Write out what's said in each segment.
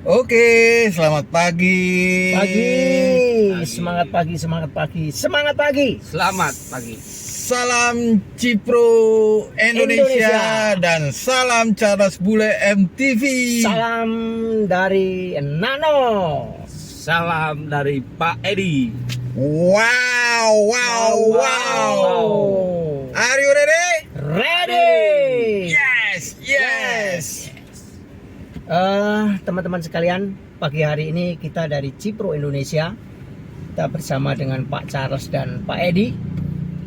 Oke, selamat pagi. Semangat pagi, semangat pagi, semangat pagi. Selamat pagi. Salam Cipro Indonesia dan salam Charles Bule MTV. Salam dari Nano. Salam dari Pak Edi. Wow. Are you ready? Ready. Yes. Teman-teman sekalian, pagi hari ini kita dari Cipro Indonesia. Kita bersama dengan Pak Charles dan Pak Edi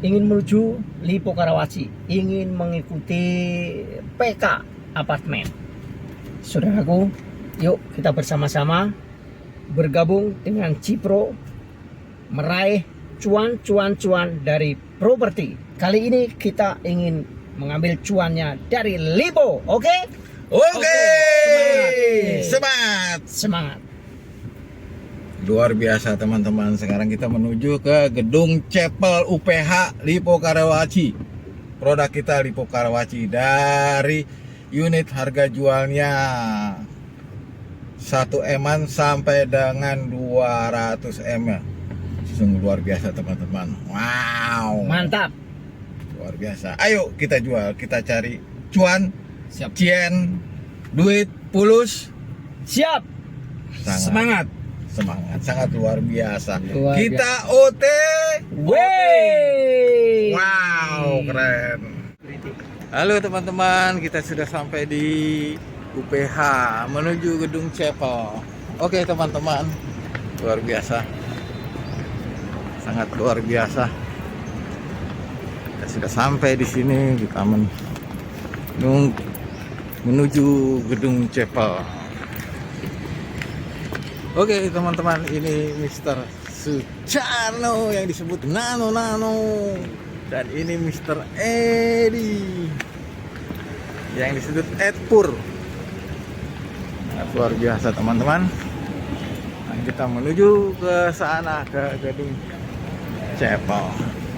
ingin menuju Lipo Karawaci, ingin mengikuti PK apartemen. Saudaraku, yuk kita bersama-sama bergabung dengan Cipro meraih cuan dari properti. Kali ini kita ingin mengambil cuannya dari Lipo, oke? Oke. Semangat. Luar biasa teman-teman. Sekarang kita menuju ke gedung Chapel UPH Lipo Karawaci. Produk kita Lipo Karawaci. Dari unit harga jualnya 1 M-an sampai dengan 200 M. Sungguh luar biasa teman-teman. Wow. Mantap. Luar biasa. Ayo kita jual, kita cari cuan, Siap. cien, duit, pulus. Siap. Semangat, sangat luar biasa. Luar Kita OT. Wey. Wow, keren. Halo teman-teman, kita sudah sampai di UPH menuju gedung Chapel. Oke teman-teman, luar biasa, sangat luar biasa. Kita sudah sampai di sini, kita menuju gedung Chapel. Oke teman-teman, ini Mr. Sucarno yang disebut Nano, dan ini Mr. Edi yang disebut Edpur. Luar biasa teman-teman. Nah, kita menuju ke sana, ke gedung Chapel.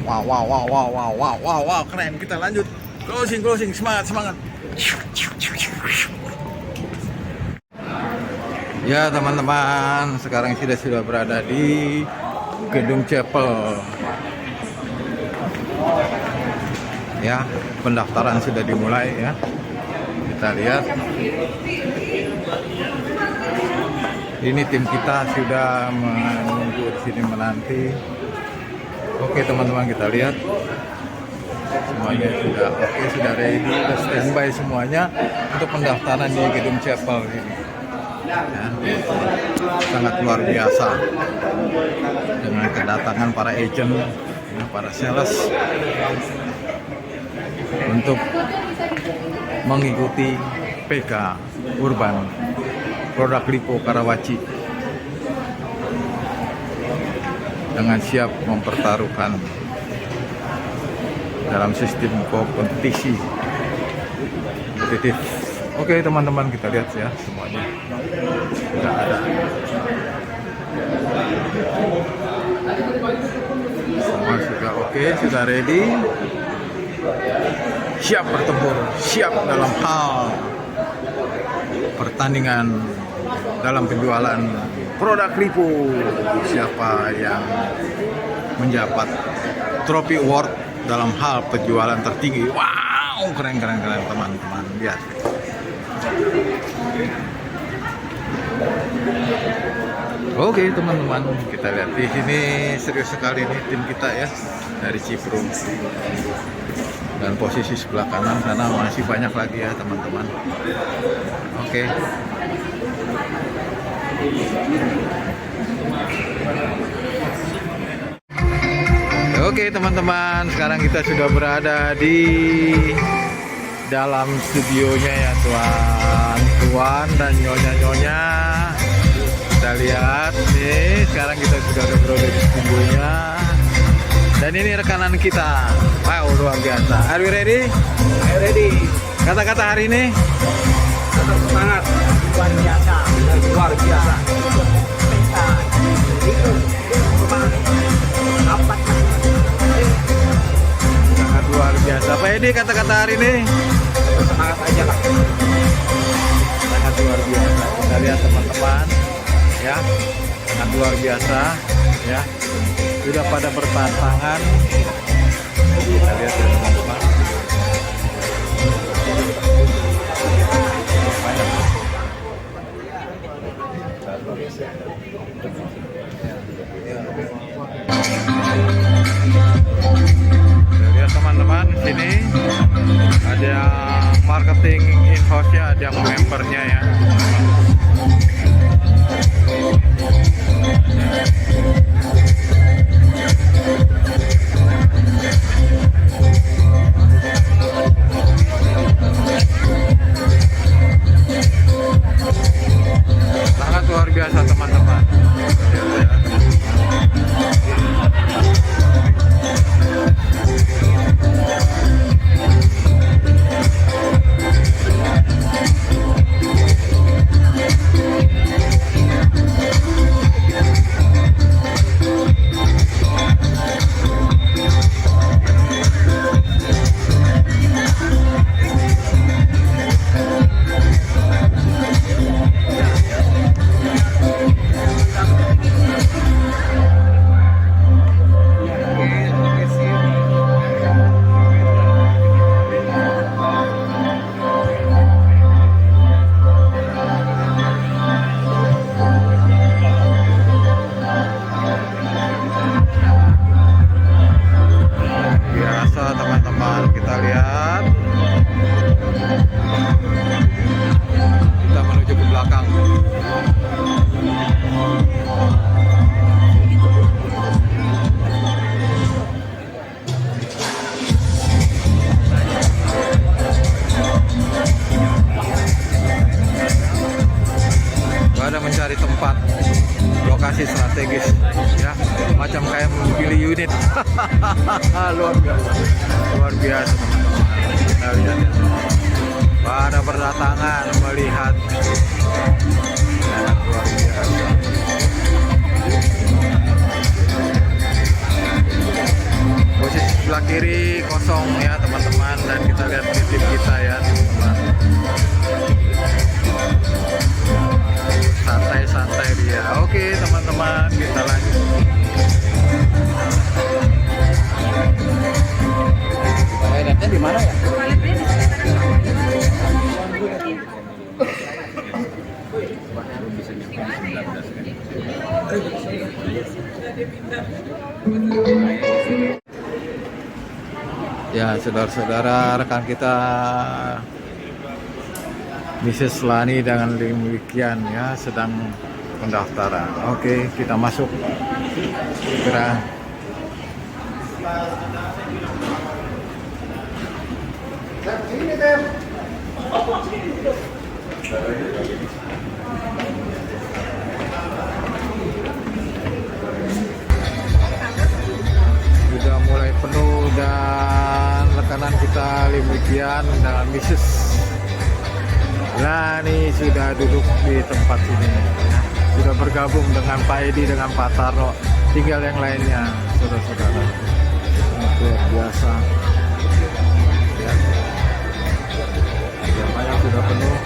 Wow, keren. Kita lanjut closing, semangat. Ya teman-teman, sekarang sudah berada di gedung Chapel. Ya, pendaftaran sudah dimulai ya. Kita lihat. Ini tim kita sudah menunggu di sini menanti. Oke teman-teman, kita lihat. Semuanya sudah oke, sudah ready, sudah standby semuanya untuk pendaftaran di gedung Chapel ini. Ya, sangat luar biasa dengan kedatangan para agent, ya, para sales untuk mengikuti PK Urban produk Lipo Karawaci dengan siap mempertaruhkan dalam sistem kompetisi kompetitif. Oke teman-teman, kita lihat ya semuanya sudah ada. Semua sudah oke, sudah ready, siap bertempur, siap dalam hal pertandingan dalam penjualan produk Lipo. Siapa yang menjabat trofi award dalam hal penjualan tertinggi. Wow, keren teman-teman, lihat. Oke teman-teman, kita lihat di sini serius sekali nih tim kita ya dari Cipro. Dan posisi sebelah kanan sana masih banyak lagi ya teman-teman. Oke. Oke teman-teman, sekarang kita sudah berada di dalam studionya ya tuan dan nyonya. Kita lihat nih, sekarang kita sudah berada di studionya. Dan ini rekanan kita. Wow, luar biasa. Are you ready? Ready. Kata-kata hari ini? Tetap semangat. Luar biasa. Sangat luar biasa. Pak Edi, kata-kata hari ini? Semangat aja lah. Sangat luar biasa. Kita lihat teman-teman, ya, sangat luar biasa, ya. Sudah pada berpasangan. Kita lihat ya teman-teman. Lihat teman-teman, sini ada marketing in-house-nya, ada yang membernya ya. Sangat luar biasa teman-teman. Kita lihat, kita menuju ke belakang. Ada mencari tempat lokasi strategis, ya, macam kayak memilih unit. Luar biasa, luar biasa teman-teman. Kita lihat ya, pada berdatangan melihat, ya, luar biasa. Posisi sebelah kiri kosong ya teman-teman, dan kita lihat tim kita ya teman-teman. Santai-santai dia. Oke teman-teman, kita lanjut. Toiletnya di mana ya? Ya, saudara-saudara, rekan kita Mrs. Lani dengan demikian ya sedang pendaftaran. Oke, kita masuk. Segera. Sudah mulai penuh dan rekanan kita demikian dengan Mrs. Lani sudah duduk di tempat ini, sudah bergabung dengan Pak Edi, dengan Pak Tarno, tinggal yang lainnya, saudara-saudara. Luar biasa. Ya. Jamanya sudah penuh.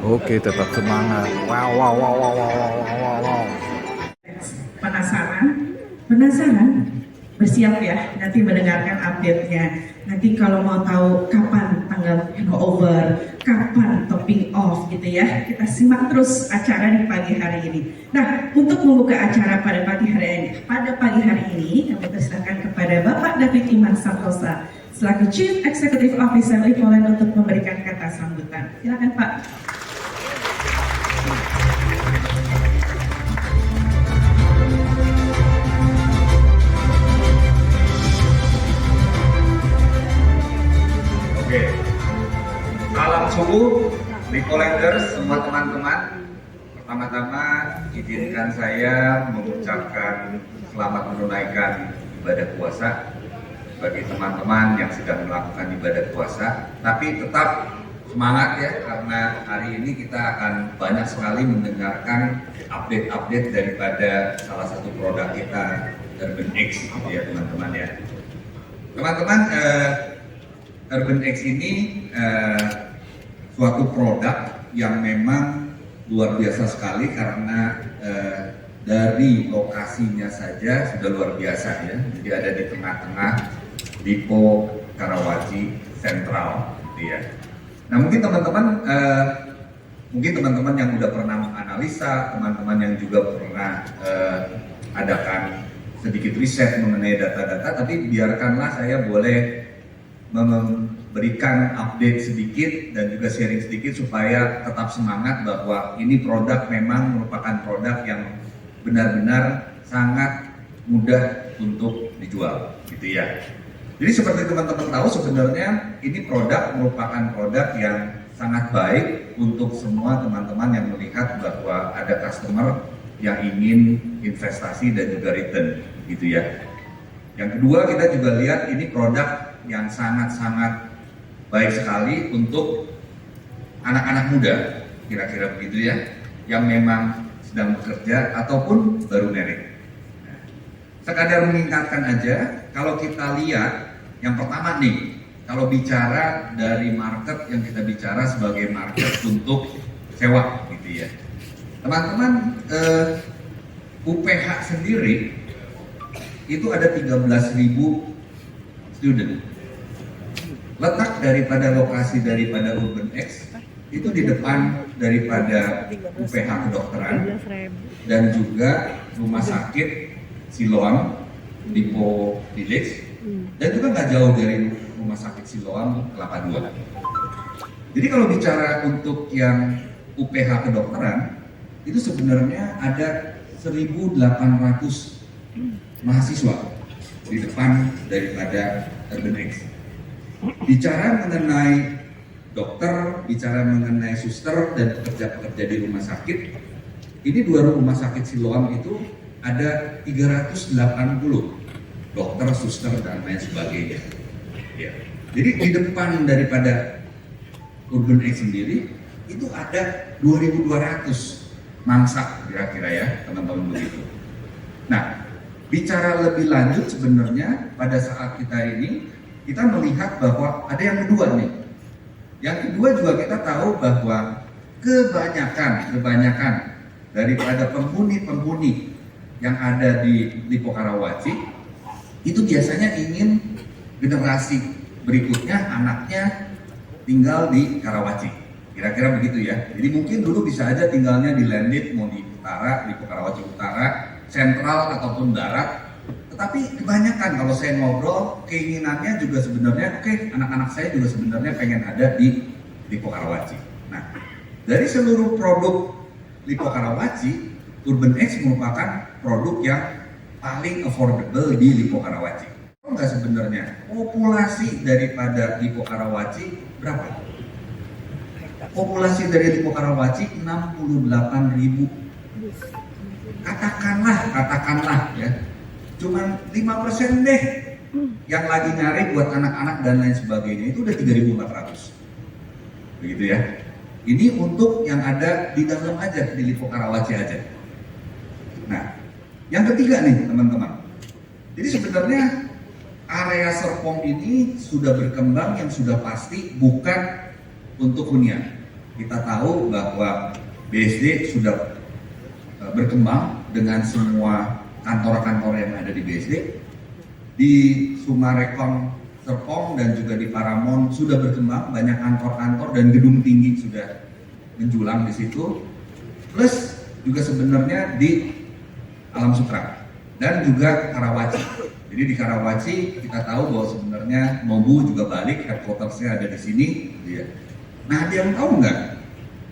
Oke, tetap semangat. Wow. Penasaran? Penasaran? Bersiap ya, nanti mendengarkan update-nya. Nanti kalau mau tahu kapan tanggal handover, kapan topping off gitu ya, kita simak terus acara di pagi hari ini. Nah, untuk membuka acara pada pagi hari ini, kami persilakan kepada Bapak David Iman Santosa selaku Chief Executive Officer Lipoland untuk memberikan kata sambutan. Silakan Pak. Oke, salam subuh, Lipolanders, semua teman-teman. Pertama-tama izinkan saya mengucapkan selamat menunaikan ibadah puasa bagi teman-teman yang sedang melakukan ibadah puasa. Tapi tetap semangat ya, karena hari ini kita akan banyak sekali mendengarkan update-update daripada salah satu produk kita, Urban X, gitu ya teman-teman ya. Teman-teman, Urban X ini suatu produk yang memang luar biasa sekali karena dari lokasinya saja sudah luar biasa ya. Jadi ada di tengah-tengah Lipo Karawaci Sentral, gitu ya. Nah mungkin teman-teman yang udah pernah menganalisa, teman-teman yang juga pernah adakan sedikit riset mengenai data-data, tapi biarkanlah saya boleh memberikan update sedikit dan juga sharing sedikit supaya tetap semangat bahwa ini produk memang merupakan produk yang benar-benar sangat mudah untuk dijual, gitu ya. Jadi seperti teman-teman tahu, sebenarnya ini produk merupakan produk yang sangat baik untuk semua teman-teman yang melihat bahwa ada customer yang ingin investasi dan juga return, gitu ya. Yang kedua, kita juga lihat ini produk yang sangat-sangat baik sekali untuk anak-anak muda, kira-kira begitu ya, yang memang sedang bekerja ataupun baru married. Sekadar mengingatkan aja, kalau kita lihat yang pertama nih, kalau bicara dari market yang kita bicara sebagai market untuk sewa, gitu ya. Teman-teman, UPH sendiri itu ada 13.000 student. Letak daripada lokasi daripada Urban X itu di depan daripada UPH kedokteran dan juga rumah sakit Siloam Lipo Village dan juga nggak jauh dari rumah sakit Siloam Kelapa II. Jadi kalau bicara untuk yang UPH kedokteran itu sebenarnya ada 1.800 mahasiswa di depan daripada Urban X. Bicara mengenai dokter, bicara mengenai suster dan pekerja-pekerja di rumah sakit, ini dua rumah sakit Siloam itu ada 380 dokter, suster dan lain sebagainya. Ya. Jadi di depan daripada Urban X sendiri itu ada 2.200 mangsa kira-kira ya teman-teman begitu. Nah, bicara lebih lanjut sebenarnya pada saat kita ini kita melihat bahwa ada yang kedua nih. Yang kedua juga kita tahu bahwa kebanyakan daripada penghuni yang ada di Lipo Karawaci itu biasanya ingin generasi berikutnya anaknya tinggal di Karawaci. Kira-kira begitu ya. Jadi mungkin dulu bisa aja tinggalnya di Landit, mau di utara, Lipo Karawaci Utara, sentral ataupun barat. Tetapi kebanyakan kalau saya ngobrol, keinginannya juga sebenarnya, anak-anak saya juga sebenarnya pengen ada di Lipo Karawaci. Nah, dari seluruh produk Lipo Karawaci, Urban X merupakan produk yang paling affordable di Lipo Karawaci. Tahu nggak sebenarnya populasi daripada Lipo Karawaci berapa? Populasi dari Lipo Karawaci 68.000. Katakanlah ya. Cuman 5% deh yang lagi nyari buat anak-anak dan lain sebagainya, itu udah 3.400. Begitu ya. Ini untuk yang ada di dalam aja, di Lipo Karawaci aja. Nah, yang ketiga nih teman-teman. Jadi sebenarnya area Serpong ini sudah berkembang yang sudah pasti bukan untuk hunian. Kita tahu bahwa BSD sudah berkembang dengan semua kantor-kantor yang ada di BSD, di Sumarekon Serpong dan juga di Paramount sudah berkembang, banyak kantor-kantor dan gedung tinggi sudah menjulang di situ. Plus juga sebenarnya di Alam Sukra dan juga Karawaci. Jadi di Karawaci kita tahu bahwa sebenarnya Nobu juga balik, headquartersnya ada di sini. Ya. Nah, ada yang tahu nggak?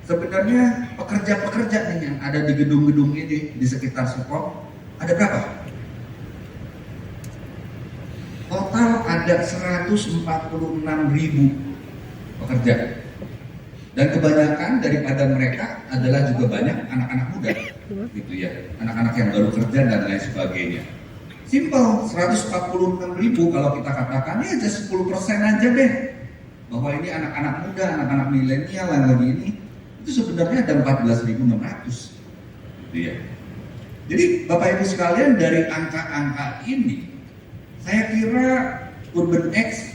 Sebenarnya pekerja-pekerja nih yang ada di gedung-gedung ini di sekitar Serpong ada berapa? Total ada 146.000 pekerja. Dan kebanyakan daripada mereka adalah juga banyak anak-anak muda, gitu ya, anak-anak yang baru kerja dan lain sebagainya. Simple, 146.000 kalau kita katakan ya just 10% aja deh, bahwa ini anak-anak muda, anak-anak milenial yang lagi ini, itu sebenarnya ada 14.600, gitu ya. Jadi Bapak Ibu sekalian, dari angka-angka ini, saya kira Urban X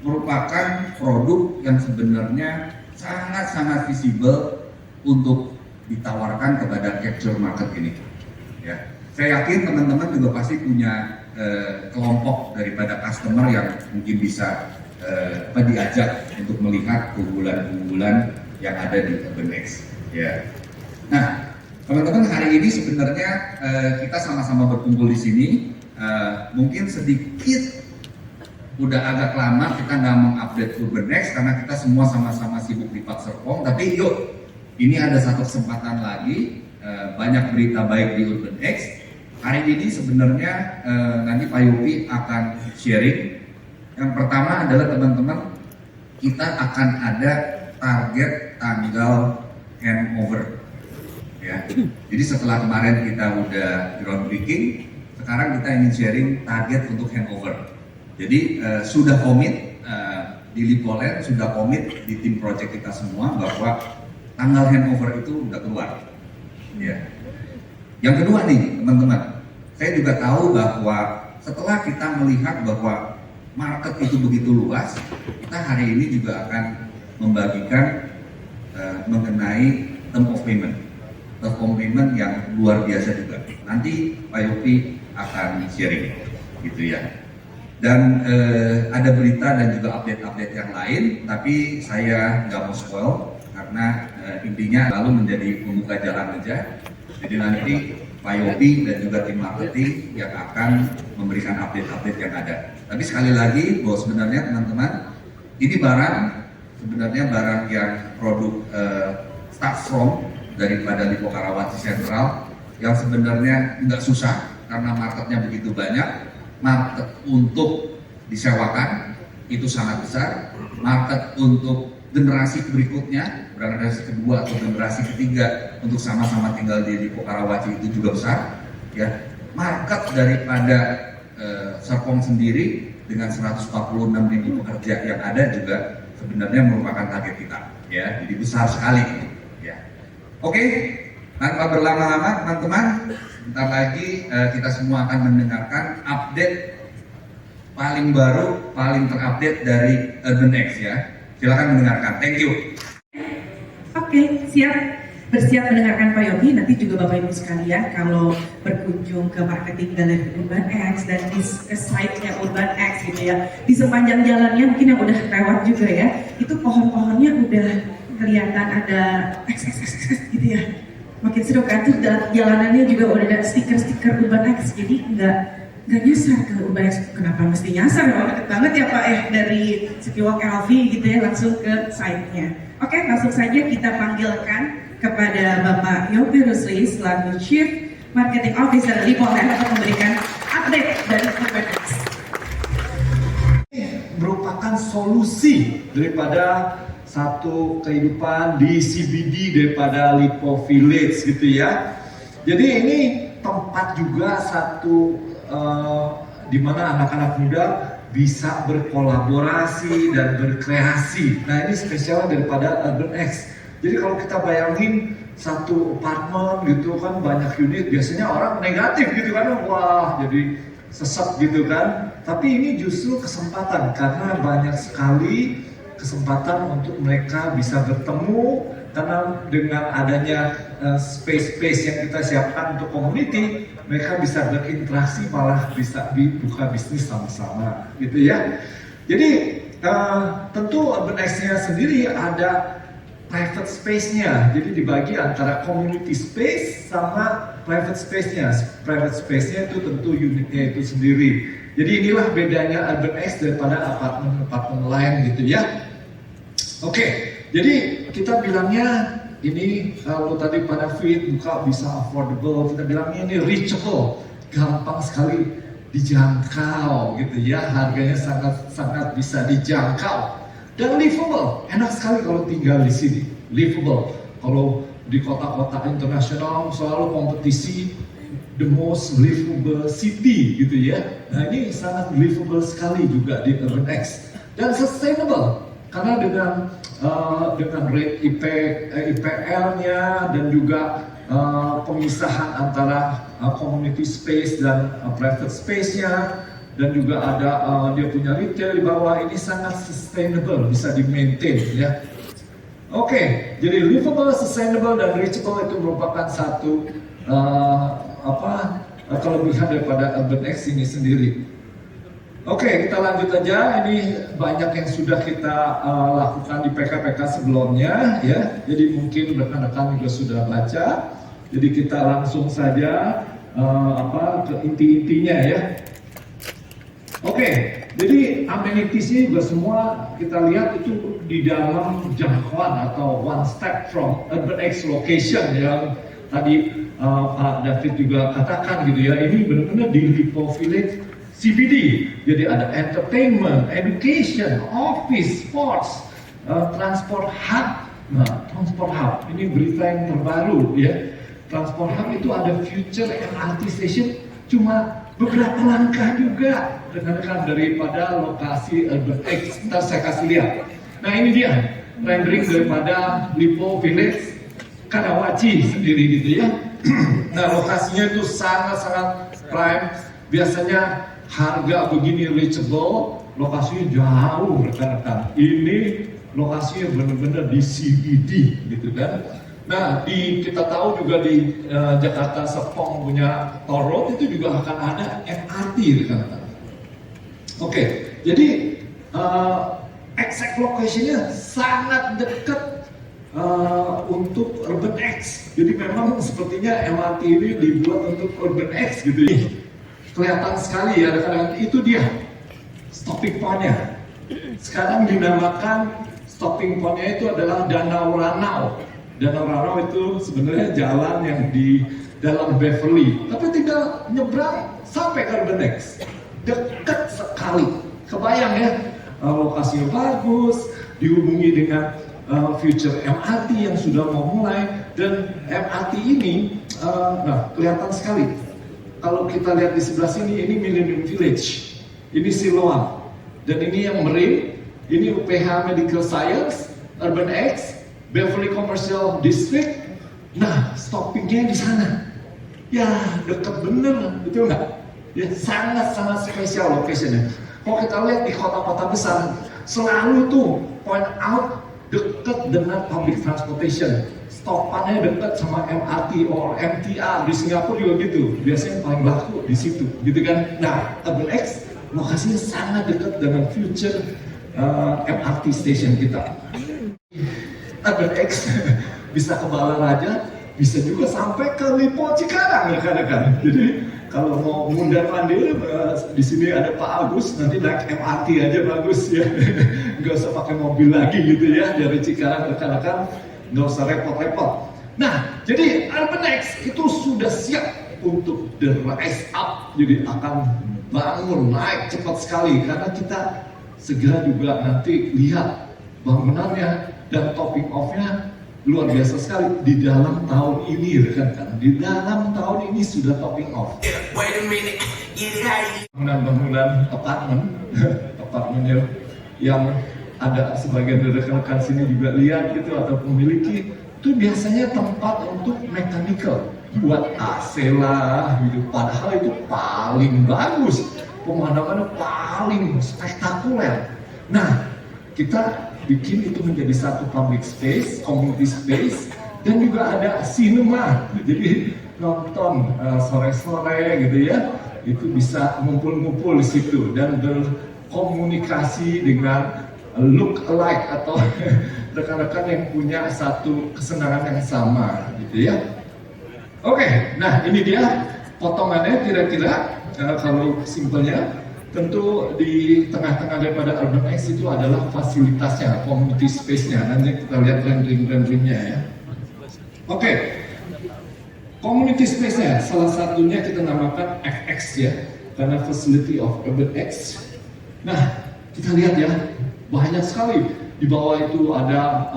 merupakan produk yang sebenarnya sangat-sangat visible untuk ditawarkan kepada capture market ini. Ya, saya yakin teman-teman juga pasti punya kelompok daripada customer yang mungkin bisa diajak untuk melihat keunggulan-keunggulan yang ada di Urban X. Ya. Nah, teman-teman, hari ini sebenarnya kita sama-sama berkumpul di sini. Mungkin sedikit udah agak lama kita nggak mengupdate Urban X karena kita semua sama-sama sibuk di Pak Serpong. Tapi yuk, ini ada satu kesempatan lagi, banyak berita baik di Urban X. Hari ini sebenarnya nanti Pak Yopi akan sharing. Yang pertama adalah teman-teman, kita akan ada target tanggal handover. Ya, jadi setelah kemarin kita udah groundbreaking, sekarang kita ingin sharing target untuk handover. Jadi sudah komit di Lipoland, sudah komit di tim project kita semua bahwa tanggal handover itu udah keluar. Ya. Yang kedua nih teman-teman, saya juga tahu bahwa setelah kita melihat bahwa market itu begitu luas, kita hari ini juga akan membagikan mengenai term of payment. Term of payment yang luar biasa juga. Nanti Pak Yopi akan sharing, gitu ya. Dan ada berita dan juga update-update yang lain, tapi saya nggak mau spoil karena intinya lalu menjadi pembuka jalan aja. Jadi nanti Pak Yopi dan juga tim marketing yang akan memberikan update-update yang ada. Tapi sekali lagi bahwa sebenarnya teman-teman, ini sebenarnya barang yang produk start from daripada Lipo Karawaci Sentral yang sebenarnya nggak susah karena marketnya begitu banyak. Market untuk disewakan itu sangat besar. Market untuk generasi berikutnya, generasi kedua atau generasi ketiga untuk sama-sama tinggal di Lipo Karawaci itu juga besar. Ya, market daripada Serpong sendiri dengan 146.000 pekerja yang ada juga sebenarnya merupakan target kita. Ya, jadi besar sekali. Ya, oke. Tanpa berlama-lama teman-teman, sebentar lagi kita semua akan mendengarkan update paling baru, paling terupdate dari Urban X ya. Silakan mendengarkan. Thank you. Oke, siap. Bersiap mendengarkan Pak Yogi. Nanti juga Bapak Ibu sekalian kalau berkunjung ke marketing galeri Urban X dan di site-nya Urban X gitu ya. Di sepanjang jalannya mungkin yang udah lewat juga ya. Itu pohon-pohonnya udah kelihatan ada X gitu ya. Makin seru kan, tuh jalanannya juga udah ada stiker-stiker Urban X, jadi nggak nyasar ke Urban X. Kenapa mesti nyasar? Deket banget ya Pak dari Sekiwak LV gitu ya, langsung ke site-nya. Oke, langsung saja kita panggilkan kepada Bapak Yopi Rusli selaku Chief Marketing Officer Lipoland untuk memberikan update dari Urban X. Merupakan solusi daripada satu kehidupan di CBD daripada Lipo Village gitu ya. Jadi ini tempat juga satu di mana anak-anak muda bisa berkolaborasi dan berkreasi. Nah ini spesial daripada Urban X. Jadi kalau kita bayangin satu apartemen gitu kan banyak unit, biasanya orang negatif gitu kan, wah jadi sesat gitu kan. Tapi ini justru kesempatan karena banyak sekali kesempatan untuk mereka bisa bertemu karena dengan adanya space yang kita siapkan untuk community, mereka bisa berinteraksi malah bisa buka bisnis sama-sama gitu ya. Jadi tentu Urban X-nya sendiri ada private space-nya, jadi dibagi antara community space sama private space-nya. Private space-nya itu tentu unitnya itu sendiri. Jadi inilah bedanya Urban X daripada apartemen lain gitu ya. Oke, jadi kita bilangnya ini kalau tadi pada fit buka bisa affordable, kita bilangnya ini reachable, gampang sekali dijangkau gitu ya, harganya sangat bisa dijangkau dan livable, enak sekali kalau tinggal di sini. livable. Kalau di kota-kota internasional selalu kompetisi the most livable city gitu ya. Nah ini sangat livable sekali juga di UrbanX dan sustainable karena dengan rate IPL-nya dan juga pemisahan antara community space dan private space-nya dan juga ada dia punya retail di bawah, ini sangat sustainable, bisa di-maintain ya. Oke, jadi livable, sustainable, dan reachable itu merupakan satu kelebihan daripada UrbanX ini sendiri. Oke, kita lanjut aja. Ini banyak yang sudah kita lakukan di PK-PK sebelumnya ya. Jadi mungkin rekan-rekan juga sudah baca. Jadi kita langsung saja ke inti-intinya ya. Oke, jadi amenities-nya juga semua kita lihat itu di dalam jangkauan atau one step from UrbanX location yang tadi Pak David juga katakan gitu ya. Ini benar-benar di Lipo Village CBD. Jadi ada entertainment, education, office, sports, transport hub. Nah, transport hub ini berita yang terbaru ya. Transport hub itu ada future MRT station cuma beberapa langkah juga rekan-rekan daripada lokasi UrbanX. Ntar saya kasih lihat. Nah ini dia rendering daripada Lipo Village Karawaci sendiri gitu ya. Nah lokasinya itu sangat-sangat prime. Biasanya harga begini reachable, lokasinya jauh rekan-rekan. Ini lokasinya benar-benar di CBD gitu kan. Nah, kita tahu juga di Jakarta Serpong punya toll road itu juga akan ada MRT rekan-rekan. Oke, jadi exact location-nya sangat dekat untuk UrbanX. Jadi memang sepertinya MRT ini dibuat untuk UrbanX gitu ya. Kelihatan sekali ya rekan-rekan, itu dia stopping point-nya. Sekarang dinamakan stopping point-nya itu adalah Danau Ranau. Danau Ranau itu sebenarnya jalan yang di dalam Beverly, tapi tinggal nyebrang sampai ke UrbanX. Dekat sekali. Kebayang ya, lokasinya bagus, dihubungi dengan future MRT yang sudah mau mulai, dan MRT ini kelihatan sekali. Kalau kita lihat di sebelah sini, ini Millennium Village, ini Siloam, dan ini yang Marine, ini UPH Medical Science, UrbanX, Beverly Commercial District. Nah, stoppingnya di sana. Ya, dekat bener, betul nggak? Ya, sangat-sangat spesial location-nya. Kalau kita lihat di kota-kota besar, selalu tuh point out dekat dengan public transportation. Stopannya dekat sama MRT or MTR. Di Singapura juga gitu. Biasanya paling laku di situ, gitu kan? Nah, UrbanX lokasinya sangat dekat dengan future MRT station kita. UrbanX bisa ke Balaraja, bisa juga sampai ke Lipo Cikarang rekan-rekan. Jadi kalau mau mundar-mandir di sini ada Pak Agus, nanti naik MRT aja bagus ya. Nggak usah pakai mobil lagi gitu ya dari Cikarang rekan-rekan, nggak usah repot-repot. Nah, jadi UrbanX itu sudah siap untuk the rise up, jadi akan bangun naik cepat sekali karena kita segera juga nanti lihat bangunannya dan topping off-nya luar biasa sekali di dalam tahun ini rekan-rekan. Di dalam tahun ini sudah topping off. Bangunan-bangunan apartemen yang ada sebagian dari rekan-rekan sini juga lihat gitu atau memiliki, itu biasanya tempat untuk mechanical, buat AC lah gitu. Padahal itu paling bagus, pemandangannya paling spektakuler. Nah, kita bikin itu menjadi satu public space, community space, dan juga ada cinema. Jadi nonton sore-sore gitu ya, itu bisa ngumpul-ngumpul di situ dan berkomunikasi dengan look alike atau rekan-rekan yang punya satu kesenangan yang sama gitu ya. Oke, nah ini dia potongannya kira-kira kalau simpelnya. Tentu di tengah-tengah daripada UrbanX itu adalah fasilitasnya, community space-nya. Nanti kita lihat rendering-renderingnya ya. Oke, community space-nya salah satunya kita namakan FX ya, karena Facility of UrbanX. Nah, kita lihat ya, banyak sekali Di bawah itu ada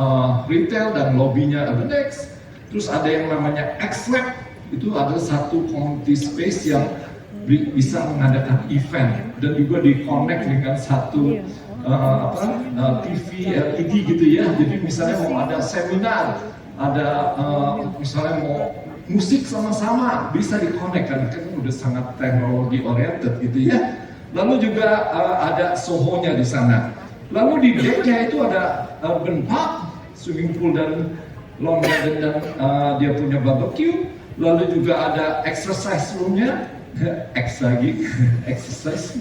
retail dan lobbynya Urbanex. Terus ada yang namanya X-Lab, itu adalah satu community space yang bisa mengadakan event dan juga di-connect dengan satu TV LED gitu ya. Jadi misalnya mau ada seminar, ada misalnya mau musik sama-sama, bisa di-connect kan udah sangat teknologi oriented gitu ya. Lalu juga ada Soho-nya di sana. Lalu di decknya itu ada urban park, swimming pool dan lawn garden dan dia punya barbecue. Lalu juga ada exercise room-nya, X lagi, exercise.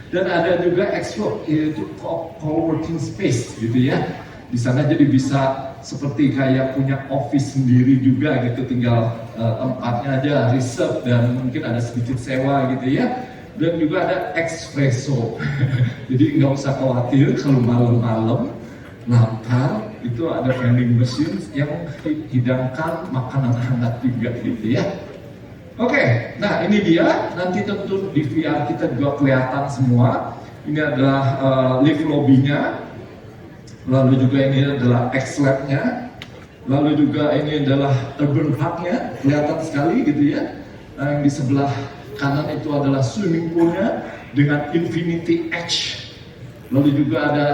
Dan ada juga X-Work, yaitu co-working space gitu ya. Di sana jadi bisa seperti kayak punya office sendiri juga gitu, tinggal tempatnya aja reserve dan mungkin ada sedikit sewa gitu ya. Dan juga ada espresso, jadi nggak usah khawatir kalau malam-malam lapar, itu ada vending machine yang hidangkan makanan hangat juga gitu ya. Oke, nah ini dia, nanti tentu di VR kita juga kelihatan semua. Ini adalah lift lobby-nya, lalu juga ini adalah X-Lab-nya, lalu juga ini adalah urban park-nya, kelihatan sekali gitu ya. Yang di sebelah kanan itu adalah swimming pool-nya dengan infinity edge. Lalu juga ada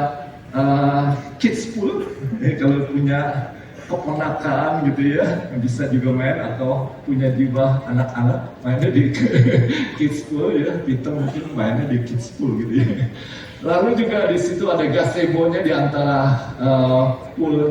kids pool, kalau punya keponakan gitu ya, bisa juga main atau punya jiwa anak-anak mainnya di kids pool ya, kita mungkin mainnya di kids pool gitu ya. Lalu juga di situ ada gazebo-nya di antara pool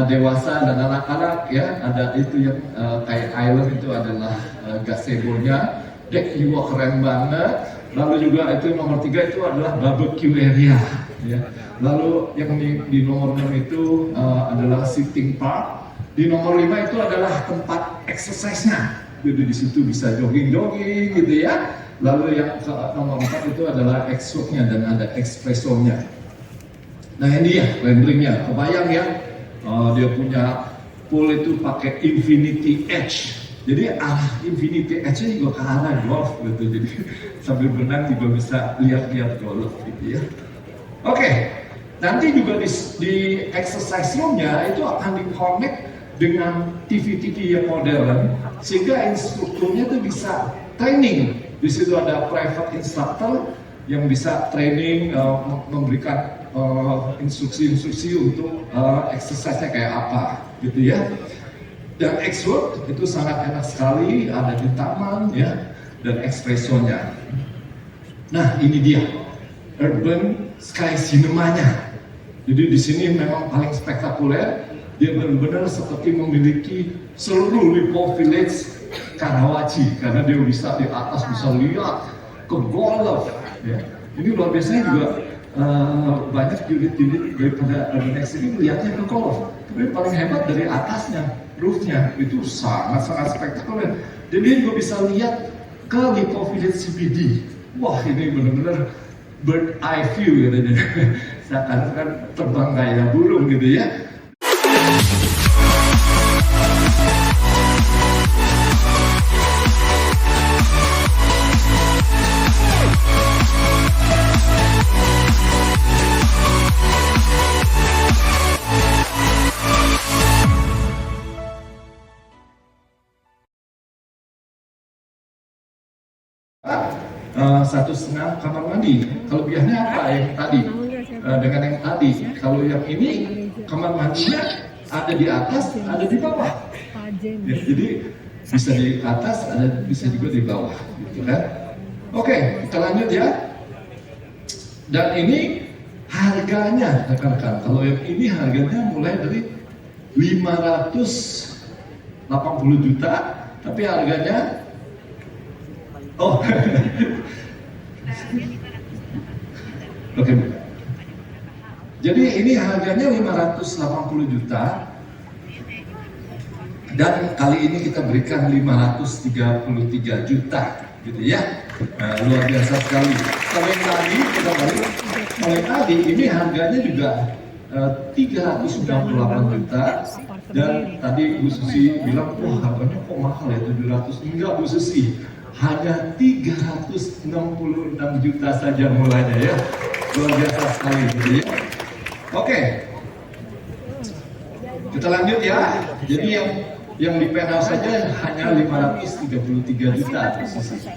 dewasa dan anak-anak ya, ada itu yang kayak island itu adalah gazebo-nya. Deck juga keren banget. Lalu juga itu nomor 3 itu adalah barbecue area ya. Lalu yang di nomor 6 itu adalah sitting park. Di nomor 5 itu adalah tempat exercise-nya. Jadi di situ bisa jogging-jogging gitu ya. Lalu yang ke nomor 4 itu adalah X-Work-nya dan ada espresso-nya. Nah ini ya renderingnya, kebayang ya. Dia punya pool itu pakai infinity edge. Jadi infinity edge-nya juga ke arah golf gitu. Jadi sambil berenang juga bisa lihat-lihat golf gitu ya. Oke, nanti juga di exercise room-nya itu akan di-connect dengan TV-TV yang modern sehingga instrukturnya itu bisa training. Di situ ada private instructor yang bisa training, memberikan instruksi-instruksi untuk exercise-nya kayak apa gitu ya. Dan X-Work itu sangat enak sekali, ada di taman ya, dan espresso-nya. Nah ini dia Urban Sky Cinema-nya. Jadi di sini memang paling spektakuler. Dia benar-benar seperti memiliki seluruh Lippo Village Karawaci karena dia bisa di atas bisa lihat ke golf. Ya. Ini luar biasa juga banyak unit-unit daripada Urbanex ini melihatnya ke golf. Tapi paling hebat dari atasnya, roofnya itu sangat-sangat spektakuler. Jadi juga bisa lihat ke Lippo Village CBD. Wah ini benar-benar bird eye view katanya. Seakan-akan terbang kayak burung gitu ya. Satu setengah kamar mandi. Kelebihannya apa yang tadi? Dengan yang tadi, kalau yang ini kamar mandinya ada di atas, ada di bawah. Ya, jadi bisa di atas, bisa juga di bawah, gitu kan? Oke, kita lanjut ya. Dan ini harganya, rekan-rekan. Kalau yang ini harganya mulai dari 580 juta, tapi harganya Oke. Jadi ini harganya 580 juta dan kali ini kita berikan 533 juta gitu ya. Nah, luar biasa sekali. Kalau yang tadi kita balik, kalau yang tadi ini harganya juga 398 juta dan tadi Bu Susi bilang, wah harganya kok mahal ya 700. Enggak Bu Susi, hanya 366 juta saja mulanya ya. Luar biasa sekali gitu ya. Oke. Kita lanjut ya. Jadi yang di penthouse saja hanya 533 juta posisi.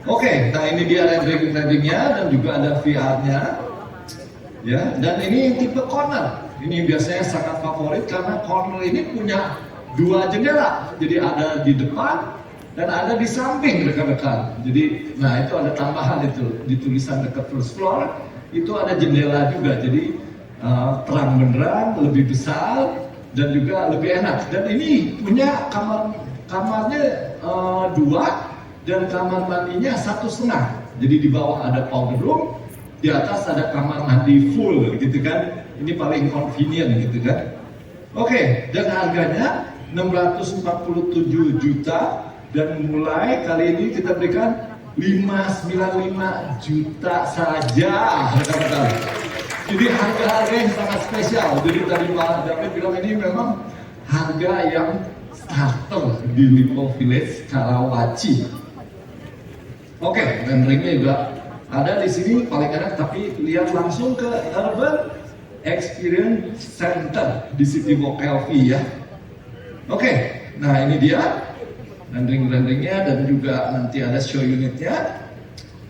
Oke, nah ini dia rendering-renderingnya dan juga ada VR-nya. Ya, dan ini tipe corner. Ini biasanya sangat favorit karena corner ini punya 2 jendela. Jadi ada di depan dan ada di samping rekan-rekan. Jadi, nah itu ada tambahan itu di tulisan dekat first floor itu ada jendela juga. Jadi terang benderang, lebih besar dan juga lebih enak. Dan ini punya kamarnya 2 dan kamar mandinya 1,5. Jadi di bawah ada powder room, di atas ada kamar mandi full gitu kan. Ini paling convenient gitu kan. Oke, dan harganya 647 juta dan mulai kali ini kita berikan 595 juta saja rekan-rekan. Jadi harga-harga yang sangat spesial. Jadi tadi Pak David bilang ini memang harga yang starter di Lipo Village Karawaci. Oke, renderingnya juga ada di sini paling enak, tapi lihat langsung ke Urban Experience Center di City Walk LV ya. Oke, nah ini dia rendering-renderingnya dan juga nanti ada show unitnya.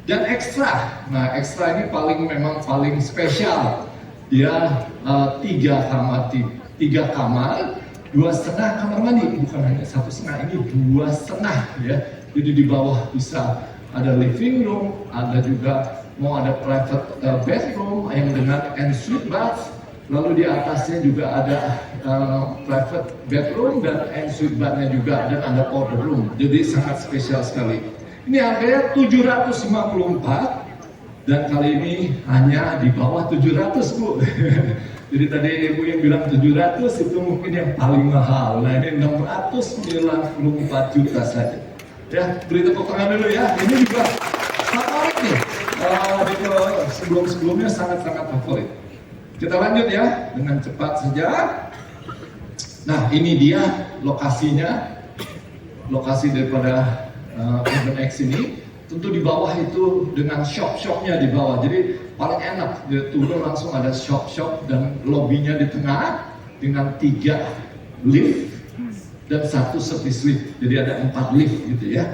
Dan ekstra, nah ekstra ini memang paling spesial. Dia 3 kamar, 2,5 kamar mandi, bukan hanya 1,5, ini 2,5 ya. Jadi di bawah bisa ada living room, ada juga mau ada private bedroom yang dengan ensuite bath. Lalu di atasnya juga ada private bedroom dan ensuite bathnya juga, dan ada powder room. Jadi sangat spesial sekali. Ini harganya 754 dan kali ini hanya di bawah 700 Bu. Jadi tadi Ibu yang bilang 700 itu mungkin yang paling mahal. Nah ini 694 juta saja. Ya, beri tepuk tangan dulu ya. Ini juga favorit nih. Sebelum-sebelumnya sangat-sangat favorit. Kita lanjut ya dengan cepat saja. Nah ini dia lokasinya, lokasi daripada Urban X ini. Tentu di bawah itu dengan shop-shopnya di bawah. Jadi paling enak dia turun langsung ada shop-shop dan lobbynya di tengah dengan 3 lift dan 1 service lift. Jadi ada 4 lift gitu ya.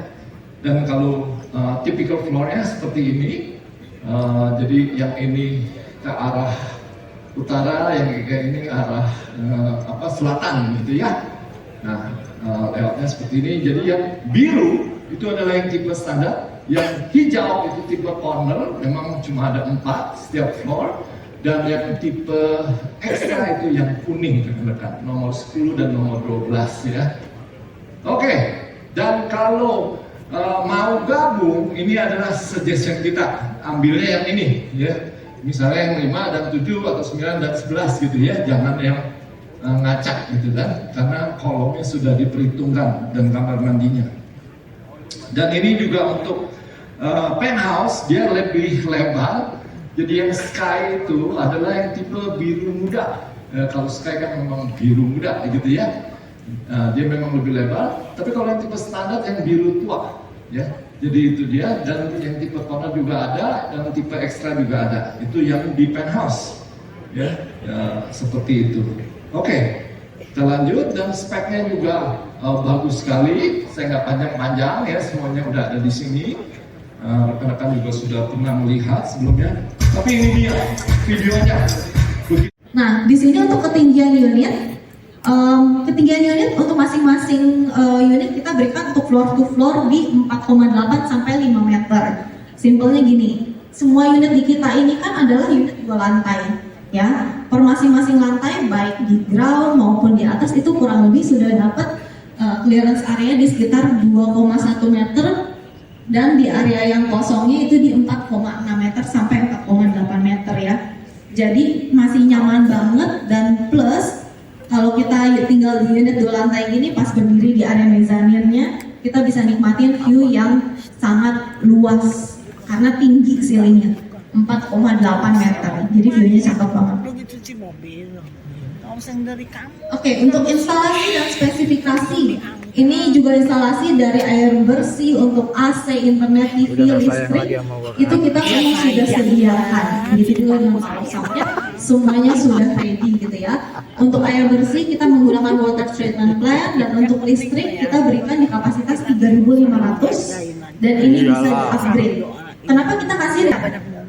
Dan kalau typical floornya seperti ini. Jadi yang ini ke arah utara, yang kayak ini ke arah selatan gitu ya. Nah layoutnya seperti ini. Jadi yang biru itu adalah yang tipe standar, yang hijau itu tipe corner, memang cuma ada 4 setiap floor, dan yang tipe ekstra itu yang kuning rekan-rekan, nomor 10 dan nomor 12 ya. Oke, dan kalau mau gabung, ini adalah suggestion kita, ambilnya yang ini ya. Misalnya yang 5 dan 7 atau 9 dan 11 gitu ya, jangan yang ngacak gitu kan, karena kolomnya sudah diperhitungkan dan kamar mandinya. Dan ini juga untuk penthouse, dia lebih lebar. Jadi yang sky itu adalah yang tipe biru muda. Kalau sky kan memang biru muda gitu ya. Dia memang lebih lebar. Tapi kalau yang tipe standar yang biru tua ya. Jadi itu dia. Dan yang tipe corner juga ada, dan tipe ekstra juga ada. Itu yang di penthouse ya, seperti itu. Oke, kita lanjut. Dan speknya juga bagus sekali. Saya nggak panjang-panjang ya, semuanya udah ada di sini. Rekan-rekan juga sudah pernah melihat sebelumnya. Tapi ini dia videonya. Nah, di sini untuk ketinggian unit untuk masing-masing unit kita berikan untuk floor to floor di 4,8 sampai 5 meter. Simpelnya gini, semua unit di kita ini kan adalah unit 2 lantai. Ya, per masing-masing lantai baik di ground maupun di atas itu kurang lebih sudah dapat clearance area di sekitar 2,1 meter, dan di area yang kosongnya itu di 4,6 meter sampai 4,8 meter ya. Jadi masih nyaman banget, dan plus kalau kita tinggal di unit 2 lantai gini, pas berdiri di area mezaninnya kita bisa nikmatin view yang sangat luas karena tinggi ceilingnya 4,8 meter. Jadi view-nya cakep banget. cuci mobil, omseng dari kamu. Oke, untuk instalasi dan spesifikasi Ini juga instalasi dari air bersih untuk AC, internet, TV, Udah nggak sayang listrik. lagi sama gua. Itu kita memang sudah sediakan. Gitu juga dengan Microsoft-nya, semuanya sudah ready gitu ya. Untuk air bersih kita menggunakan water treatment plant, dan untuk listrik kita berikan di kapasitas 3.500 dan ini bisa di-upgrade. Kenapa kita kasih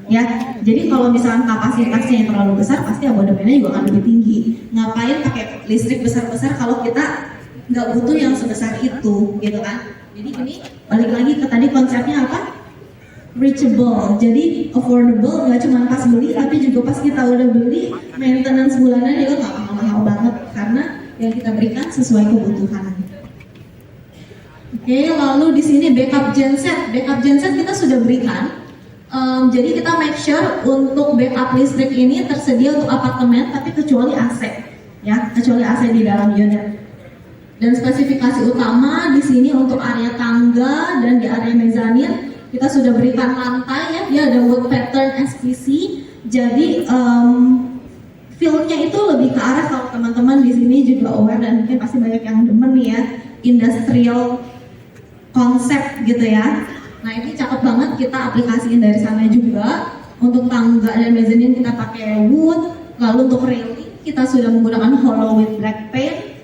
ya? Jadi kalau misalkan kapasitasnya yang terlalu besar, pasti abonemennya juga akan lebih tinggi. Ngapain pakai listrik besar-besar kalau kita nggak butuh yang sebesar itu, gitu kan? Jadi ini balik lagi ke tadi konsepnya apa? Reachable. Jadi affordable, nggak cuma pas beli, tapi juga pas kita udah beli, maintenance bulanan juga nggak mahal-mahal banget karena yang kita berikan sesuai kebutuhan. Oke, lalu di sini backup genset. Backup genset kita sudah berikan. Jadi kita make sure untuk backup listrik ini tersedia untuk apartemen, tapi kecuali AC, ya, kecuali AC di dalam unit. Dan spesifikasi utama di sini untuk area tangga dan di area mezanin kita sudah berikan lantai ya, dia ada wood pattern SPC. Jadi feel-nya itu lebih ke arah, kalau teman-teman di sini juga aware dan mungkin pasti banyak yang demen nih ya, industrial konsep gitu ya. Nah ini cakep banget, kita aplikasiin dari sana juga. Untuk tangga dan mezanin kita pakai wood, lalu untuk railing kita sudah menggunakan hollow with black paint.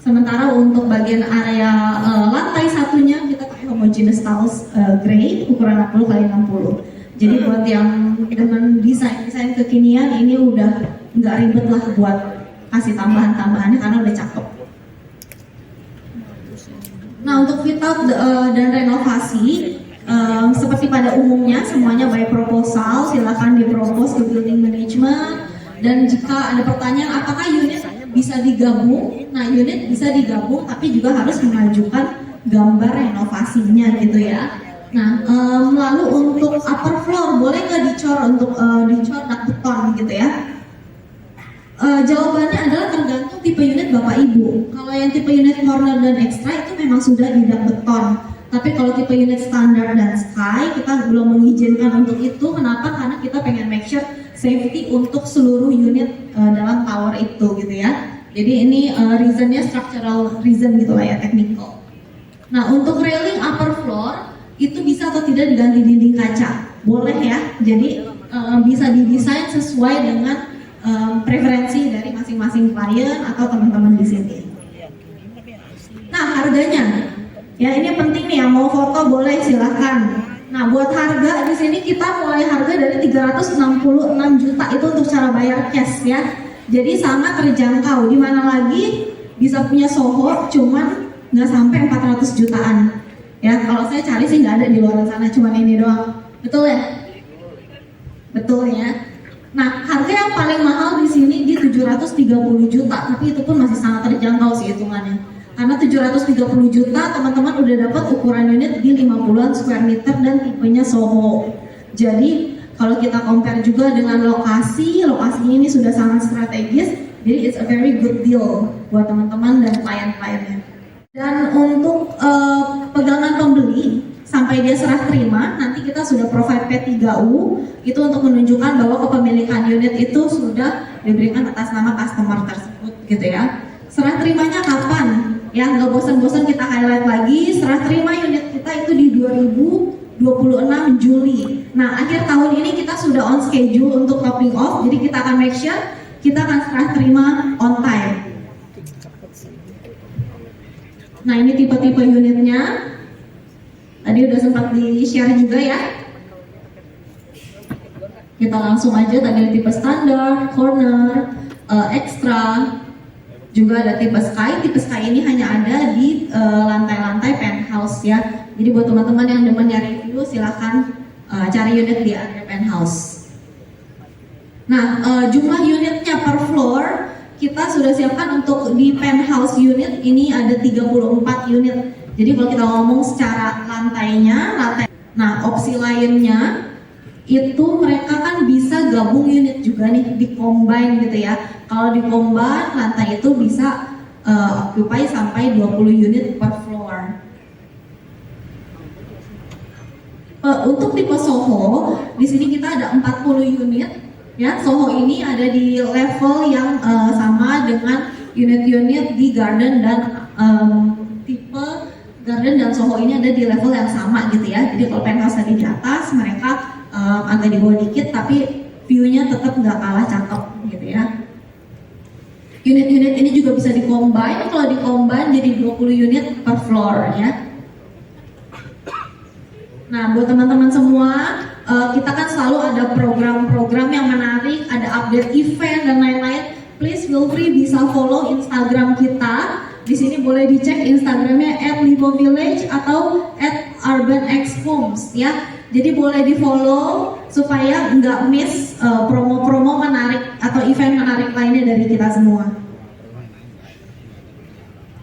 Sementara untuk bagian area lantai satunya kita pakai homogeneous tiles grey ukuran 60x60. Jadi buat yang dengan desain kekinian ini udah nggak ribet lah buat kasih tambahan-tambahannya karena udah cakep. Nah untuk fit out dan renovasi seperti pada umumnya semuanya by proposal, silakan dipropose ke building management. Dan jika ada pertanyaan apakah unit bisa digabung, nah unit bisa digabung tapi juga harus mengajukan gambar renovasinya gitu ya. Nah lalu untuk upper floor boleh nggak dicor untuk dicor dak beton gitu ya? Jawabannya adalah tergantung tipe unit Bapak Ibu. Kalau yang tipe unit corner dan extra itu memang sudah di dak beton. Tapi kalau tipe unit standar dan sky kita belum mengizinkan untuk itu. Kenapa? Karena kita pengen make sure safety untuk seluruh unit dalam tower itu gitu ya. Jadi ini reasonnya structural reason gitu lah ya, technical. Nah untuk railing upper floor itu bisa atau tidak diganti dinding kaca? Boleh ya. Jadi bisa didesain sesuai dengan preferensi dari masing-masing klien atau teman-teman di sini. Nah harganya, ya ini penting nih, yang mau foto boleh silahkan. Nah buat harga di sini kita mulai harga dari 366 juta itu untuk cara bayar cash ya. Jadi sangat terjangkau. Di mana lagi bisa punya Soho cuman nggak sampai 400 jutaan. Ya kalau saya cari sih nggak ada di luar sana, cuman ini doang. Betul ya? Betul ya. Nah harga yang paling mahal di sini di 730 juta, tapi itu pun masih sangat terjangkau sih hitungannya. Karena 730 juta teman-teman udah dapat ukuran unit di 50-an square meter dan tipenya Soho. Jadi kalau kita compare juga dengan lokasinya ini sudah sangat strategis. Jadi it's a very good deal buat teman-teman dan klien-kliennya. Dan untuk pegangan pembeli sampai dia serah terima, nanti kita sudah provide P3U itu untuk menunjukkan bahwa kepemilikan unit itu sudah diberikan atas nama customer tersebut gitu ya. Serah terimanya kapan? Ya nggak bosan-bosan kita highlight lagi, serah terima unit kita itu di 2026 Juli. Nah akhir tahun ini kita sudah on schedule untuk topping off, jadi kita akan make sure kita akan serah terima on time. Nah ini tipe-tipe unitnya, tadi udah sempat di-share juga ya. Kita langsung aja, tadi ada tipe standar, corner, extra. Juga ada tipe sky. Tipe sky ini hanya ada di lantai-lantai penthouse ya. Jadi buat teman-teman yang demen nyari review silahkan cari unit di area penthouse. Nah jumlah unitnya per floor kita sudah siapkan untuk di penthouse unit ini ada 34 unit. Jadi kalau kita ngomong secara lantainya, nah opsi lainnya itu mereka kan bisa gabung unit juga nih, di combine gitu ya. Kalau di combine lantai itu bisa occupy sampai 20 unit per floor. Untuk tipe Soho, di sini kita ada 40 unit. Ya, Soho ini ada di level yang sama dengan unit-unit di garden dan tipe Garden dan Soho ini ada di level yang sama gitu ya. Jadi kalau penthouse tadi di atas, mereka agak di bawah dikit, tapi view-nya tetap nggak kalah cakep gitu ya. Unit-unit ini juga bisa di-combine. Kalau di-combine jadi 20 unit per floor ya. Nah, buat teman-teman semua, kita kan selalu ada program-program yang menarik, ada update event dan lain-lain. Please feel free bisa follow Instagram kita. Di sini boleh dicek Instagramnya @lipovillage atau @urbanxhomes ya. Jadi boleh di follow supaya nggak miss promo-promo menarik atau event menarik lainnya dari kita semua.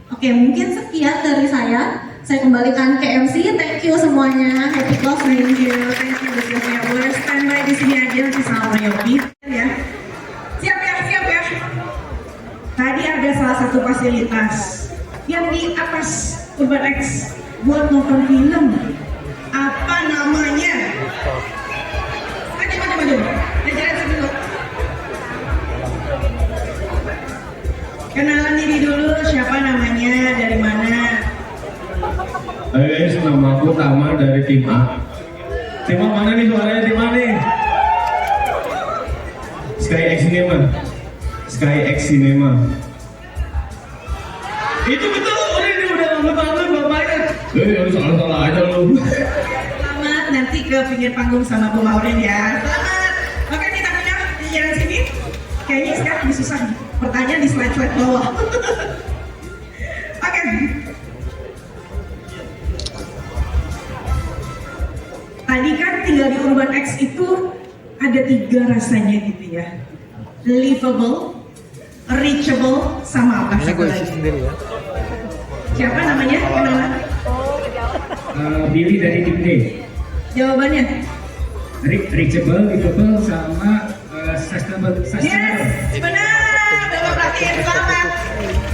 Oke, mungkin sekian dari saya. Saya kembalikan ke MC. Thank you semuanya. Happy closing. Thank you Bu Sylvia. Boleh standby di sini aja nanti sama Yogi ya. Siap ya. Tadi ada salah satu fasilitas yang di atas Urban X buat nonton film. Apa namanya? Maju. Jalan dulu. Kenalan diri dulu, siapa namanya, dari mana? Guys, nama aku Tama dari tim A. Tim A mana nih suaranya, tim A nih? Sky X Cinema. Itu betul, ini udah nonton bapaknya. Harus salah aja lu. Selamat, nanti ke pinggir panggung sama Bu Maureen ya. Selamat. Oke, kita pindah di jalan sini. Kayaknya sekarang lebih susah pertanyaan di slide-slide bawah. Oke. Tadi kan tinggal di Urban X itu ada 3 rasanya gitu ya. Livable, reachable, sama apa satu lagi? Sendiri ya. Siapa namanya? Kenalan? Billy dari tim D. Jawabannya? Reachable, livable, sama sustainable. Yes, benar. Bapak pelatihan selamat.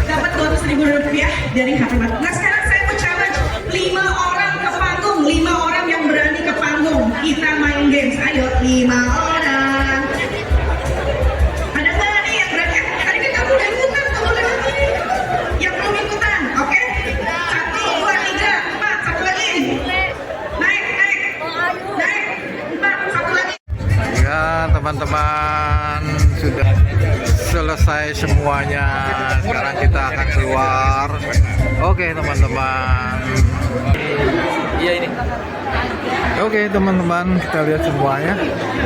Dapat Rp200.000 dari Hakimat. Nah sekarang saya mau challenge 5 orang ke panggung, 5 orang yang berani ke panggung. Kita main games. Ayo, 5 orang. Ada nggak nih yang berani? Tadi kan kamu udah ikutan, kamu lagi. Yang belum ikutan, oke? 1, 2, 3, 4, satu lagi. Naik. 4, satu lagi. Ya teman-teman, sudah selesai semuanya. Sekarang kita akan keluar. Oke teman-teman. Iya ini. Oke teman-teman, kita lihat semuanya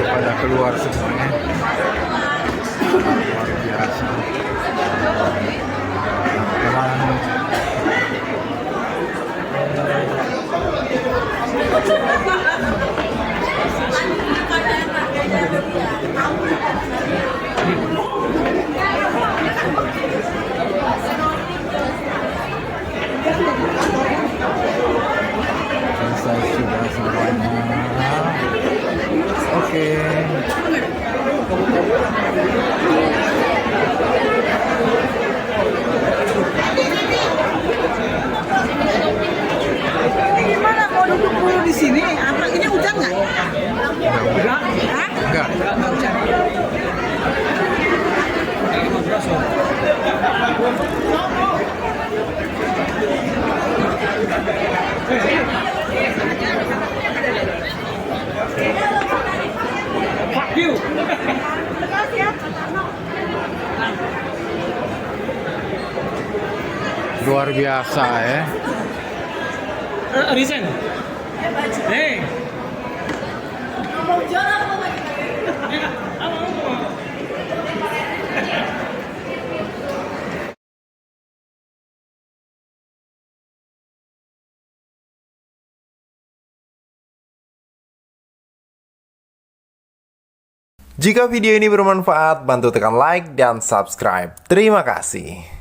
pada keluar semuanya. Luar biasa. Teman-teman. Selesai sudah semuanya. Oke. Ini gimana mau duduk dulu di sini? Apa ini hujan nggak? Enggak. Fuck you. Luar biasa ya. Resign. Hey. Jika video ini bermanfaat, bantu tekan like dan subscribe. Terima kasih.